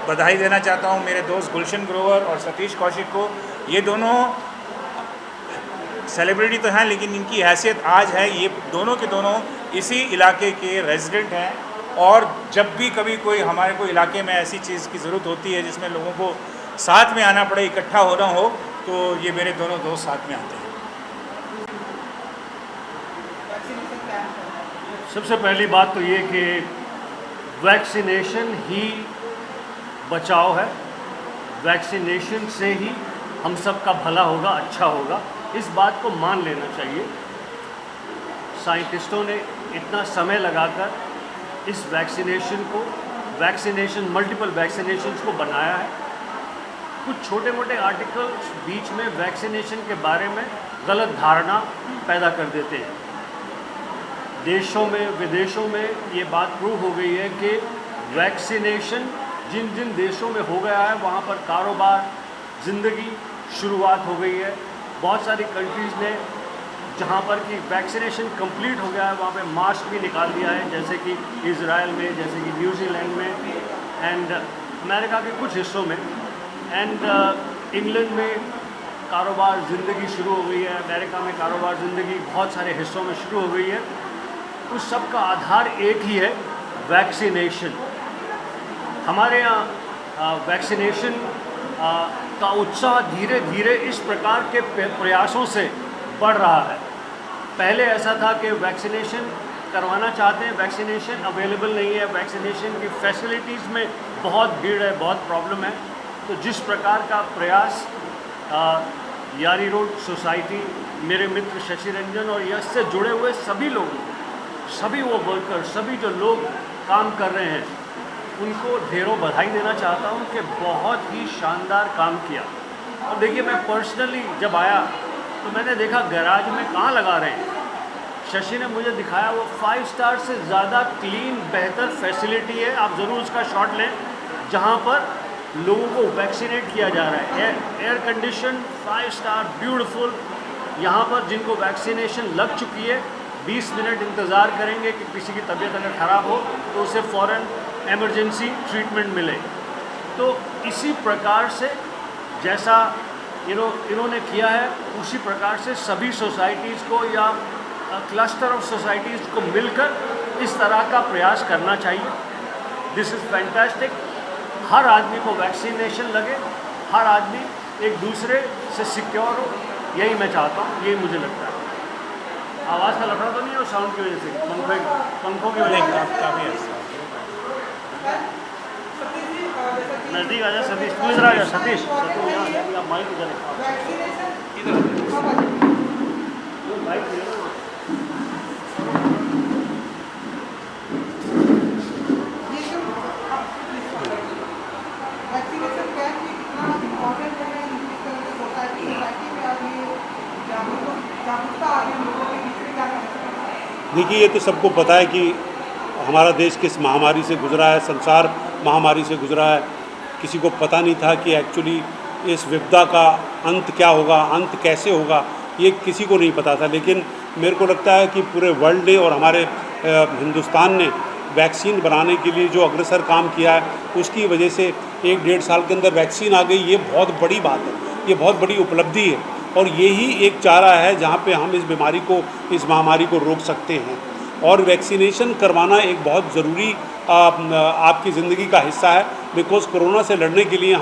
बधाई देना चाहता हूँ मेरे दोस्त गुलशन ग्रोवर और सतीश कौशिक को। ये दोनों सेलिब्रिटी तो हैं, लेकिन इनकी हैसियत आज है, ये दोनों के दोनों इसी इलाके के रेजिडेंट हैं। और जब भी कभी कोई हमारे को इलाके में ऐसी चीज़ की ज़रूरत होती है जिसमें लोगों को साथ में आना पड़े, इकट्ठा होना हो, तो ये मेरे दोनों दोस्त साथ में आते हैं। सबसे पहली बात तो ये कि वैक्सीनेशन ही बचाव है, वैक्सीनेशन से ही हम सब का भला होगा, अच्छा होगा, इस बात को मान लेना चाहिए। साइंटिस्टों ने इतना समय लगाकर इस वैक्सीनेशन मल्टीपल वैक्सीनेशंस को बनाया है। कुछ छोटे मोटे आर्टिकल्स बीच में वैक्सीनेशन के बारे में गलत धारणा पैदा कर देते हैं। देशों में विदेशों में ये बात प्रूव हो गई है कि वैक्सीनेशन जिन जिन देशों में हो गया है वहाँ पर कारोबार, ज़िंदगी शुरुआत हो गई है। बहुत सारी कंट्रीज़ ने जहाँ पर कि वैक्सीनेशन कंप्लीट हो गया है वहाँ पे मास्क भी निकाल दिया है, जैसे कि इज़राइल में, जैसे कि न्यूजीलैंड में एंड अमेरिका के कुछ हिस्सों में एंड इंग्लैंड में कारोबार ज़िंदगी शुरू हो गई है, अमेरिका में कारोबार ज़िंदगी बहुत सारे हिस्सों में शुरू हो गई है। उस सब का आधार एक ही है, वैक्सीनेशन। हमारे यहाँ वैक्सीनेशन का उत्साह धीरे धीरे इस प्रकार के प्रयासों से बढ़ रहा है। पहले ऐसा था कि वैक्सीनेशन करवाना चाहते हैं, वैक्सीनेशन अवेलेबल नहीं है, वैक्सीनेशन की फैसिलिटीज़ में बहुत भीड़ है, बहुत प्रॉब्लम है। तो जिस प्रकार का प्रयास यारी रोड सोसाइटी, मेरे मित्र शशि रंजन और इससे जुड़े हुए सभी लोगों, सभी वो वर्कर, सभी जो लोग काम कर रहे हैं, उनको ढेरों बधाई देना चाहता हूँ कि बहुत ही शानदार काम किया। और देखिए, मैं पर्सनली जब आया तो मैंने देखा गैराज में कहाँ लगा रहे हैं। शशि ने मुझे दिखाया, वो 5 स्टार से ज़्यादा क्लीन, बेहतर फैसिलिटी है, आप ज़रूर उसका शॉट लें, जहाँ पर लोगों को वैक्सीनेट किया जा रहा है। Air condition 5 star beautiful. यहाँ पर जिनको वैक्सीनेशन लग चुकी है 20 मिनट इंतज़ार करेंगे कि किसी की तबीयत अगर ख़राब हो तो उसे फ़ौरन एमरजेंसी ट्रीटमेंट मिले। तो इसी प्रकार से जैसा इन्होंने किया है, उसी प्रकार से सभी सोसाइटीज़ को या क्लस्टर ऑफ सोसाइटीज़ को मिलकर इस तरह का प्रयास करना चाहिए। This is fantastic. हर आदमी को वैक्सीनेशन लगे, हर आदमी एक दूसरे से सिक्योर हो, यही मैं चाहता हूँ, यही मुझे लगता है। आवाज़ का लफड़ा तो नहीं है, साउंड की वजह से, पंखों की वजह से। नज़दीक आ जा सतीश, तू इधर आ जा सतीश, माइक इधर देखिए, ये तो सबको पता है कि हमारा देश किस महामारी से गुजरा है, संसार महामारी से गुजरा है। किसी को पता नहीं था कि एक्चुअली इस विपदा का अंत क्या होगा, अंत कैसे होगा, ये किसी को नहीं पता था। लेकिन मेरे को लगता है कि पूरे वर्ल्ड ने और हमारे हिंदुस्तान ने वैक्सीन बनाने के लिए जो अग्रसर काम किया है, उसकी वजह से 1-1.5 साल के अंदर वैक्सीन आ गई। ये बहुत बड़ी बात है, ये बहुत बड़ी उपलब्धि है और यही एक चारा है जहाँ पे हम इस बीमारी को, इस महामारी को रोक सकते हैं। और वैक्सीनेशन करवाना एक बहुत ज़रूरी आपकी ज़िंदगी का हिस्सा है। बिकॉज़ कोरोना से लड़ने के लिए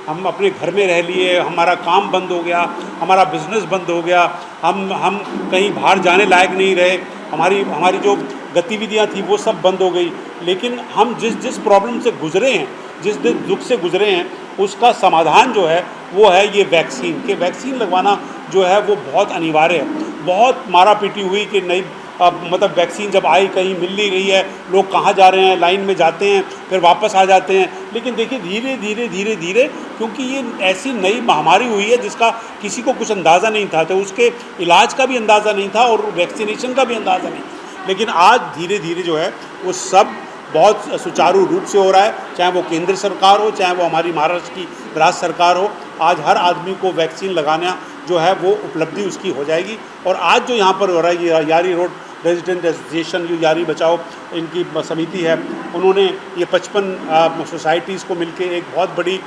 हम अपने घर में रह लिए, हमारा काम बंद हो गया, हमारा बिज़नेस बंद हो गया, हम कहीं बाहर जाने लायक नहीं रहे, हमारी जो गतिविधियां थी वो सब बंद हो गई। लेकिन हम जिस प्रॉब्लम से गुजरे हैं, जिस दुख से गुजरे हैं, उसका समाधान जो है वो है ये वैक्सीन। के वैक्सीन लगवाना जो है वो बहुत अनिवार्य है। बहुत मारा पीटी हुई कि नहीं, मतलब वैक्सीन जब आई कहीं मिल नहीं रही है, लोग कहाँ जा रहे हैं, लाइन में जाते हैं फिर वापस आ जाते हैं। लेकिन देखिए, धीरे धीरे क्योंकि ये ऐसी नई महामारी हुई है जिसका किसी को कुछ अंदाज़ा नहीं था, तो उसके इलाज का भी अंदाज़ा नहीं था और वैक्सीनेशन का भी अंदाज़ा नहीं था। लेकिन आज धीरे धीरे जो है वो सब बहुत सुचारू रूप से हो रहा है, चाहे वो केंद्र सरकार हो, चाहे वो हमारी महाराष्ट्र की राज्य सरकार हो। आज हर आदमी को वैक्सीन लगाना जो है वो उपलब्धि उसकी हो जाएगी। और आज जो यहाँ पर हो रहा है, ये यारी रोड रेजिडेंट एसोसिएशन जो यारी बचाओ इनकी समिति है, उन्होंने ये 55 सोसाइटीज़ को मिलके एक बहुत बड़ी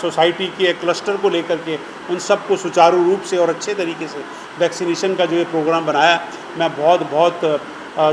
सोसाइटी की एक क्लस्टर को लेकर के उन सबको सुचारू रूप से और अच्छे तरीके से वैक्सीनेशन का जो ये प्रोग्राम बनाया, मैं बहुत बहुत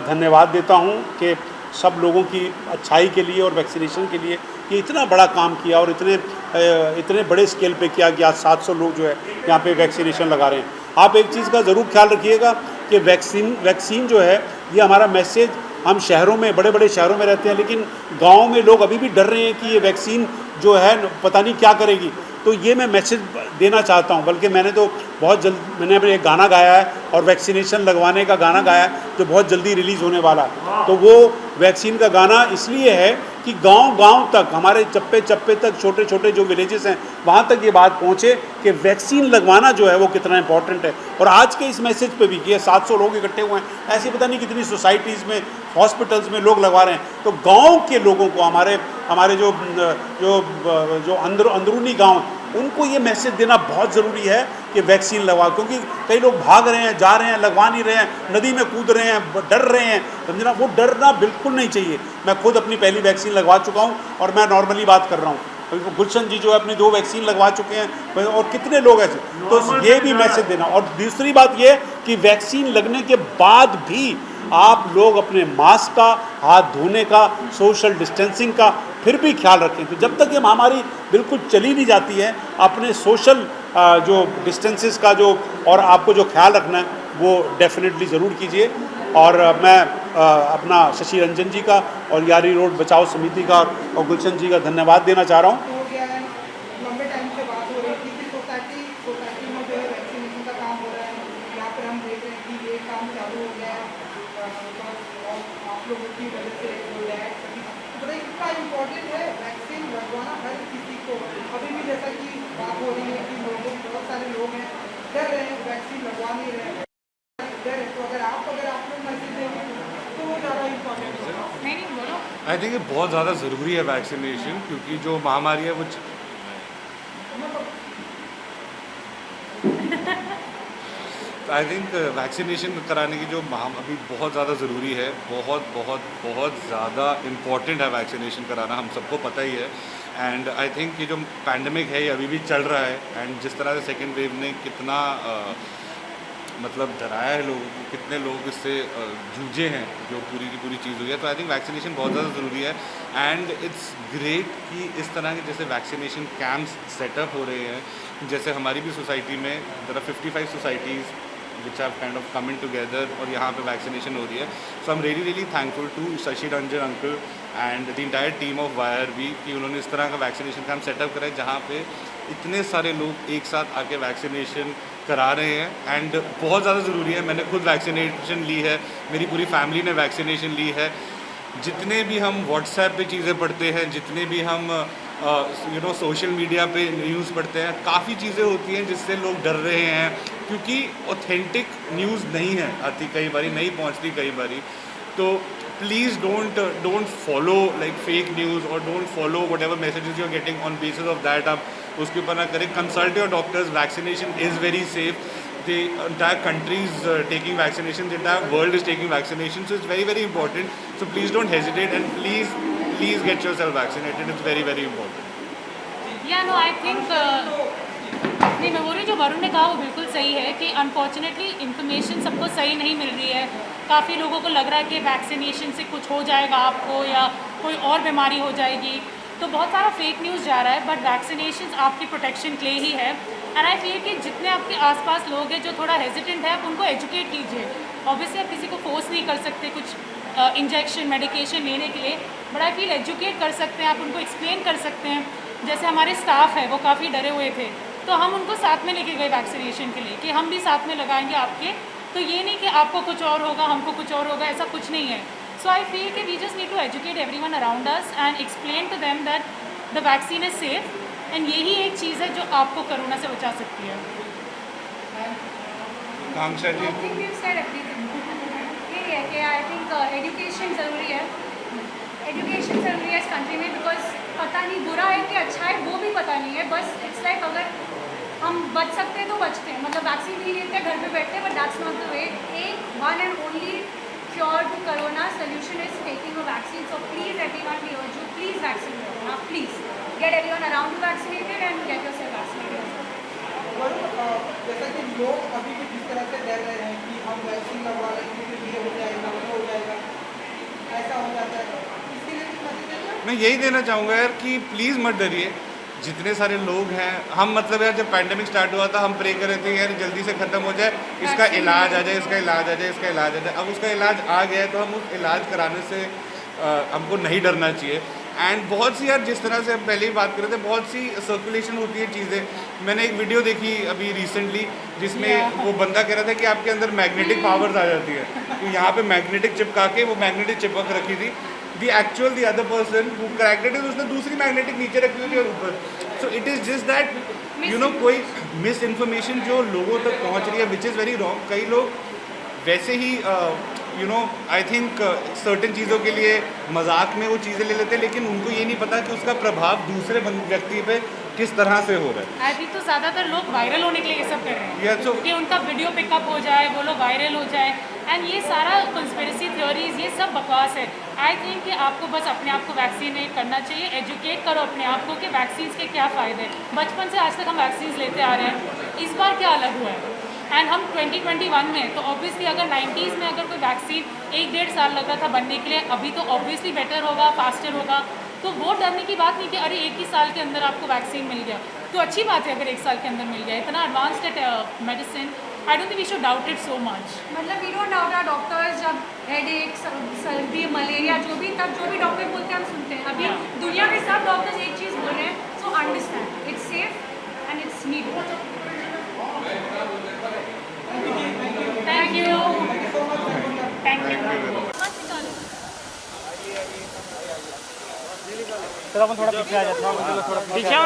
धन्यवाद देता हूँ कि सब लोगों की अच्छाई के लिए और वैक्सीनेशन के लिए ये इतना बड़ा काम किया और इतने बड़े स्केल पे किया कि आज 700 लोग जो है यहाँ पे वैक्सीनेशन लगा रहे हैं। आप एक चीज़ का ज़रूर ख्याल रखिएगा कि वैक्सीन जो है ये हमारा मैसेज, हम शहरों में बड़े बड़े शहरों में रहते हैं लेकिन गाँव में लोग अभी भी डर रहे हैं कि ये वैक्सीन जो है पता नहीं क्या करेगी। तो ये मैं मैसेज देना चाहता हूँ, बल्कि मैंने तो बहुत जल्द मैंने एक गाना गाया है और वैक्सीनेशन लगवाने का गाना गाया है जो बहुत जल्दी रिलीज़ होने वाला है। तो वो वैक्सीन का गाना इसलिए है कि गांव-गांव तक, हमारे चप्पे-चप्पे तक, छोटे छोटे जो विलेजेस हैं वहाँ तक ये बात पहुँचे कि वैक्सीन लगवाना जो है वो कितना इंपॉर्टेंट है। और आज के इस मैसेज पे भी कि 700 लोग इकट्ठे हुए हैं, ऐसी पता नहीं कितनी सोसाइटीज़ में, हॉस्पिटल्स में लोग लगवा रहे हैं। तो गाँव के लोगों को, हमारे जो अंदरूनी गाँव, उनको ये मैसेज देना बहुत ज़रूरी है कि वैक्सीन लगवा, क्योंकि कई लोग भाग रहे हैं, जा रहे हैं, लगवा नहीं रहे हैं, नदी में कूद रहे हैं, डर रहे हैं, समझना, वो डरना बिल्कुल नहीं चाहिए। मैं खुद अपनी पहली वैक्सीन लगवा चुका हूँ और मैं नॉर्मली बात कर रहा हूँ। गुलशन जी जो है अपनी 2 वैक्सीन लगवा चुके हैं और कितने लोग ऐसे, तो ये भी मैसेज देना। और दूसरी बात ये कि वैक्सीन लगने के बाद भी आप लोग अपने मास्क का, हाथ धोने का, सोशल डिस्टेंसिंग का फिर भी ख्याल रखें। तो जब तक ये महामारी बिल्कुल चली नहीं जाती है, अपने सोशल जो डिस्टेंसेस का जो और आपको जो ख्याल रखना है वो डेफिनेटली ज़रूर कीजिए। और मैं अपना शशि रंजन जी का और यारी रोड बचाओ समिति का और गुलशन जी का धन्यवाद देना चाह रहा हूँ। हो गया है, लंबे टाइम से बात हो रही थी कि सोसाइटी में जो है वैक्सीनेशन का काम हो रहा है। यहाँ पर हम देख रहे हैं कि ये काम चालू हो गया है और आप लोगों की वजह से बताइए कितना इम्पोर्टेंट है वैक्सीन लगवाना हर किसी को। अभी भी जैसा कि बात हो रही है कि बहुत सारे लोग हैं डर रहे हैं, वैक्सीन लगवा नहीं रहे हैं, डर है। तो अगर आप लोग मैसेज देंगे तो वो ज़्यादा इम्पोर्टेंट होगा। नहीं बोलो। आई थिंक ये बहुत ज़्यादा ज़रूरी है वैक्सीनेशन, क्योंकि जो महामारी है वो आई थिंक वैक्सीनेशन कराने की जो अभी बहुत ज़्यादा ज़रूरी है, बहुत बहुत बहुत ज़्यादा इम्पॉर्टेंट है वैक्सीनेशन कराना, हम सबको पता ही है। एंड आई थिंक ये जो पैंडमिक है ये अभी भी चल रहा है एंड जिस तरह से सेकेंड वेव ने कितना मतलब डराया है लोगों को, कितने लोग इससे जूझे हैं, जो पूरी की पूरी चीज़ हुई है। तो आई थिंक वैक्सीनेशन बहुत ज़्यादा ज़रूरी है एंड इट्स ग्रेट कि इस तरह के जैसे वैक्सीनेशन कैंप्स सेटअप हो रहे हैं। जैसे हमारी भी सोसाइटी में there are 55 societies which have kind of coming together और यहाँ पे वैक्सीनेशन हो रही है। So I am really thankful to Shashi Ranjan uncle and the entire team of YRV कि उन्होंने इस तरह का वैक्सीनेशन कैंप सेटअप करा है जहाँ पे इतने सारे लोग एक साथ आके वैक्सीनेशन करा रहे हैं एंड बहुत ज़्यादा ज़रूरी है। मैंने खुद वैक्सीनेशन ली है, मेरी पूरी फैमिली ने वैक्सीनेशन ली है। जितने भी हम व्हाट्सएप पे चीज़ें पढ़ते हैं, जितने भी हम सोशल मीडिया पे न्यूज़ पढ़ते हैं, काफ़ी चीज़ें होती हैं जिससे लोग डर रहे हैं क्योंकि ऑथेंटिक न्यूज़ नहीं है आती, कई बारी नहीं पहुंचती कई बारी। तो please don't follow like fake news और don't follow whatever messages you are getting on basis of that. आप उसके ऊपर ना करें। Consult your doctors, vaccination is very safe. The entire country is taking vaccinations, the entire world is taking vaccinations, so it's very very important. So please don't hesitate and please get yourself vaccinated. It's very very important. Yeah, no, I think नहीं, मैं बोल रही हूँ जो वरुण ने कहा वो बिल्कुल सही है कि अनफॉर्चुनेटली इन्फॉर्मेशन सबको सही नहीं मिल रही है। काफ़ी लोगों को लग रहा है कि वैक्सीनेशन से कुछ हो जाएगा आपको या कोई और बीमारी हो जाएगी, तो बहुत सारा फेक न्यूज़ जा रहा है। बट वैक्सीनेशन आपकी प्रोटेक्शन के लिए ही है। एंड आई फील कि जितने आपके आसपास लोग हैं जो थोड़ा हेजिटेंट है, आप उनको एजुकेट कीजिए। ऑब्वियसली आप किसी को फोर्स नहीं कर सकते कुछ इंजेक्शन मेडिकेशन लेने के लिए, बट आई फील एजुकेट कर सकते हैं, आप उनको एक्सप्लेन कर सकते हैं। जैसे हमारे स्टाफ है वो काफ़ी डरे हुए थे, तो हम उनको साथ में लेके गए वैक्सीनेशन के लिए कि हम भी साथ में लगाएंगे आपके, तो ये नहीं कि आपको कुछ और होगा हमको कुछ और होगा, ऐसा कुछ नहीं है। सो आई फील कि we just need to educate everyone around us and explain to them that the vaccine is safe and यही एक चीज़ है जो आपको कोरोना से बचा सकती है। Kanksha ji, I think you said everything. यही है कि आई थिंक एजुकेशन ज़रूरी है, एजुकेशन ज़रूरी है इस कंट्री में, बिकॉज पता नहीं बुरा है कि अच्छा है वो भी पता नहीं है। बस इट्स लाइक अगर हम बच सकते हैं तो बचते हैं, मतलब वैक्सीन नहीं लेते हैं, घर पे बैठते हैं, but that's not the way. एक one and only cure to corona solution is taking a vaccine. So please everyone, we urge you, please vaccinate. Now please get everyone around you vaccinated and get yourself vaccinated. Varun, जैसा कि लोग अभी भी जिस तरह से डर रहे हैं कि हम वैक्सीन लगवा लेंगे फिर ये हो जाएगा, वो हो जाएगा, ऐसा हो जाता है, इसके लिए कुछ मैसेज देना? मैं यही देना चाहूँगा यार कि प्लीज़ मत डरिए। जितने सारे लोग हैं, हम मतलब यार जब पैंडेमिक स्टार्ट हुआ था हम प्रे कर रहे थे यार जल्दी से ख़त्म हो जाए, इसका इलाज आ जाए, इसका इलाज आ जाए, इसका इलाज आ जाए। अब उसका इलाज आ गया है तो हम उस इलाज कराने से हमको नहीं डरना चाहिए। एंड बहुत सी यार जिस तरह से हम पहले ही बात कर रहे थे, बहुत सी सर्कुलेशन होती है चीज़ें। मैंने एक वीडियो देखी अभी रिसेंटली जिसमें वो बंदा कह रहा था कि आपके अंदर मैग्नेटिक पावर्स आ जाती है, तो यहाँ पे मैग्नेटिक चिपका के वो मैग्नेटिक चिपक रखी थी। The actual the other person who cracked it, उसने दूसरी मैग्नेटिक नीचे रखी हुई थी और ऊपर। So it is just that you know कोई मिस इन्फॉर्मेशन जो लोगों तक पहुँच रही है विच इज़ वेरी रॉन्ग। कई लोग वैसे ही you know I think certain चीज़ों के लिए मजाक में वो चीज़ें ले लेते हैं, लेकिन उनको ये नहीं पता कि उसका प्रभाव दूसरे व्यक्ति पे किस तरह से हो रहा है। आई थिंक तो ज़्यादातर लोग वायरल होने के लिए ये सब कर रहे हैं, Yeah, so- कि उनका वीडियो पिकअप हो जाए, वो लोग वायरल हो जाए, एंड ये सारा कंस्पिरेसी थ्योरीज ये सब बकवास है। आई थिंक कि आपको बस अपने आप को वैक्सीनेट करना चाहिए, एजुकेट करो अपने आप को कि वैक्सीन के क्या फ़ायदे हैं। बचपन से आज तक हम वैक्सीन लेते आ रहे हैं, इस बार क्या अलग हुआ है? एंड हम 2021 में, तो ऑब्वियसली अगर 90s में अगर कोई वैक्सीन 1-1.5 साल लग रहा था बनने के लिए, अभी तो ऑब्वियसली बेटर होगा, फास्टर होगा। तो वो डरने की बात नहीं कि अरे 1 ही साल के अंदर आपको वैक्सीन मिल गया, तो अच्छी बात है अगर 1 साल के अंदर मिल गया। इतना advanced medicine, I don't think we should doubt it so much. मतलब we don't doubt our doctors, जब हेडेक, सर्दी, मलेरिया जो भी डॉक्टर बोलते हैं हम सुनते हैं। अभी दुनिया के सब डॉक्टर्स एक चीज़ बोल रहे हैं, so understand it's safe and it's needed. Thank you, thank you. थोड़ा पीछे आ जाता पीछे